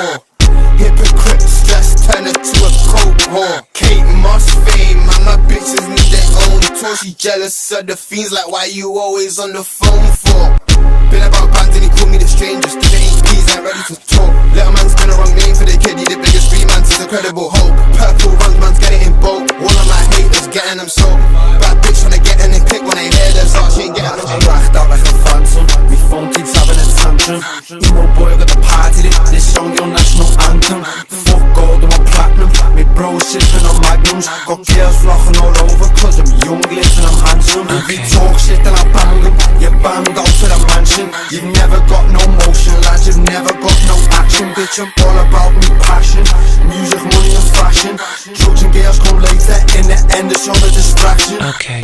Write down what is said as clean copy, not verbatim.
for? Hypocrites just turn her to a coke whore. Kate Moss fame, and my bitches need their own tour. She jealous of the fiends, like why you always on the phone for? Been about bands and he called me the strangest. Cause they ain't keys, ain't ready to talk. Little man's been a wrong name for the kid, he the biggest street man, since incredible hope. Purple runs, man's getting in boat. All of my haters getting them sold. Bad bitch tryna get in and click when they hear this art, she ain't getting them sold. Racked out like a phantom, me phone keeps having a tantrum. Emo boy got the party lit, this song your national anthem. Fuck gold, I'm on platinum, me bro sipping on magnums. Got girls flocking all over cause I'm young, lit and I'm handsome. If you talk shit then I bang them, you banged out to the mansion. You've never got no motion, lads, you've never got no action. Bitch, I'm all about me passion, music, money and fashion. Drugs and girls come later, in the end it's all a distraction. Okay.